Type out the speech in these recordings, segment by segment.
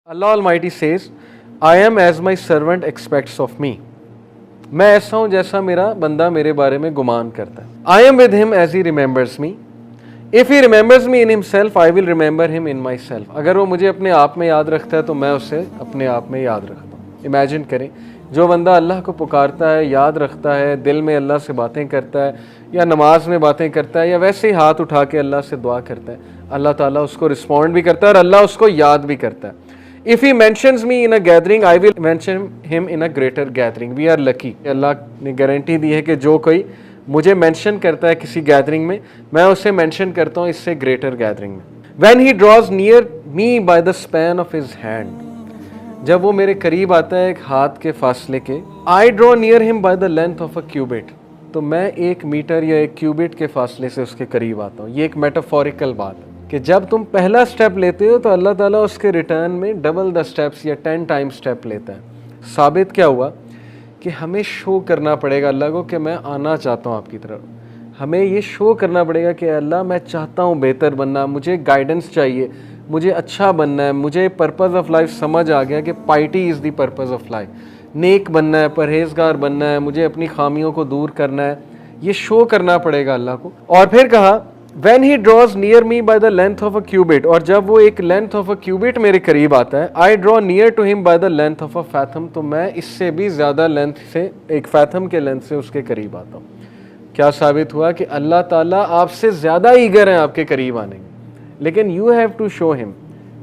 Allah Almighty says, I am as my servant expects of me. मैं ऐसा हूँ जैसा मेरा बंदा मेरे बारे में गुमान करता है. I am with him as he remembers me. If he remembers me in himself, I will remember him in myself. अगर वो मुझे अपने आप में याद रखता है तो मैं उसे अपने आप में याद रखता हूँ. इमेजिन करें, जो बंदा अल्लाह को पुकारता है, याद रखता है, दिल में अल्लाह से बातें करता है या नमाज में बातें करता है या वैसे ही हाथ उठा के अल्लाह से दुआ करता है, अल्लाह ताला उसको रिस्पॉन्ड भी करता है और अल्लाह उसको याद भी करता है. If he mentions me in a gathering, I will mention him in a greater gathering. We are lucky. अल्लाह ने गारंटी दी है कि जो कोई मुझे मेंशन करता है किसी गैदरिंग में, मैं उसे मेंशन करता हूँ इससे ग्रेटर गैदरिंग में. When he draws near me by the span of his hand, जब वो मेरे करीब आता है एक हाथ के फासले के, I draw near him by the length of a cubit, तो मैं 1 मीटर या 1 क्यूबिट के फासले से उसके करीब आता हूँ. ये एक मेटाफोरिकल बात है कि जब तुम पहला स्टेप लेते हो तो अल्लाह ताला उसके रिटर्न में डबल द स्टेप्स या 10 टाइम स्टेप लेता है. साबित क्या हुआ कि हमें शो करना पड़ेगा अल्लाह को कि मैं आना चाहता हूँ आपकी तरफ. हमें ये शो करना पड़ेगा कि अल्लाह मैं चाहता हूँ बेहतर बनना, मुझे गाइडेंस चाहिए, मुझे अच्छा बनना है, मुझे पर्पस ऑफ लाइफ समझ आ गया कि piety is the purpose of life. नेक बनना है, परहेजगार बनना है, मुझे अपनी खामियों को दूर करना है. ये शो करना पड़ेगा अल्लाह को. और फिर कहा When he draws near me by the length of a cubit, और जब वो एक length of a cubit मेरे करीब आता है, I draw near to him by the length of a fathom, तो मैं इससे भी ज़्यादा लेंथ से, एक fathom के लेंथ से उसके करीब आता हूँ. क्या साबित हुआ कि अल्लाह ताला आपसे ज़्यादा ईगर हैं आपके करीब आने में, लेकिन you have to show him.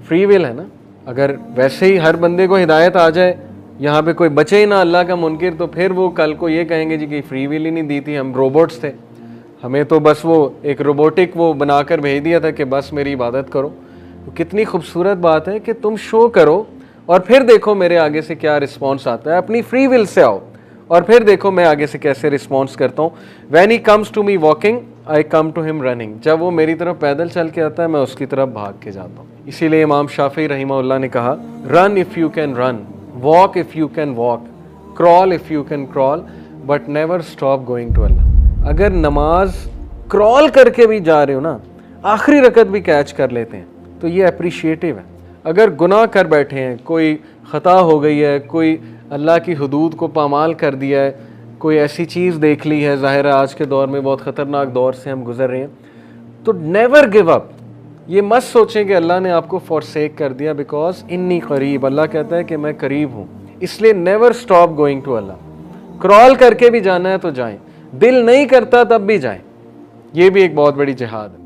Free will है ना. अगर वैसे ही हर बंदे को हिदायत आ जाए, यहाँ पे कोई बचे ही ना अल्लाह का मुनकिर, तो फिर वो कल को ये कहेंगे जी कि फ्री विल ही नहीं दी थी, हम रोबोट्स थे, हमें तो बस वो एक रोबोटिक वो बनाकर भेज दिया था कि बस मेरी इबादत करो. तो कितनी खूबसूरत बात है कि तुम शो करो और फिर देखो मेरे आगे से क्या रिस्पॉन्स आता है. अपनी फ्री विल से आओ और फिर देखो मैं आगे से कैसे रिस्पॉन्स करता हूँ. When he comes to me walking, I come to him running. जब वो मेरी तरफ पैदल चल के आता है मैं उसकी तरफ भाग के जाता हूँ. इसीलिए इमाम शाफी रहीमहुल्लाह ने कहा, Run if you can run, walk if you can walk, crawl if you can crawl, but never stop going to Allah. अगर नमाज क्रॉल करके भी जा रहे हो ना, आखिरी रकत भी कैच कर लेते हैं तो ये अप्रिशिएटिव है. अगर गुनाह कर बैठे हैं, कोई ख़ता हो गई है, कोई अल्लाह की हुदूद को पामाल कर दिया है, कोई ऐसी चीज़ देख ली है, ज़ाहिर है आज के दौर में बहुत ख़तरनाक दौर से हम गुज़र रहे हैं, तो नेवर गिव अप. ये मत सोचें कि अल्लाह ने आपको फॉरसेक कर दिया, बिकॉज इन्नी करीब, अल्लाह कहता है कि मैं करीब हूँ. इसलिए never stop going to Allah. Crawl करके भी जाना है तो जाएं, दिल नहीं करता तब भी जाएं. ये भी एक बहुत बड़ी जिहाद है.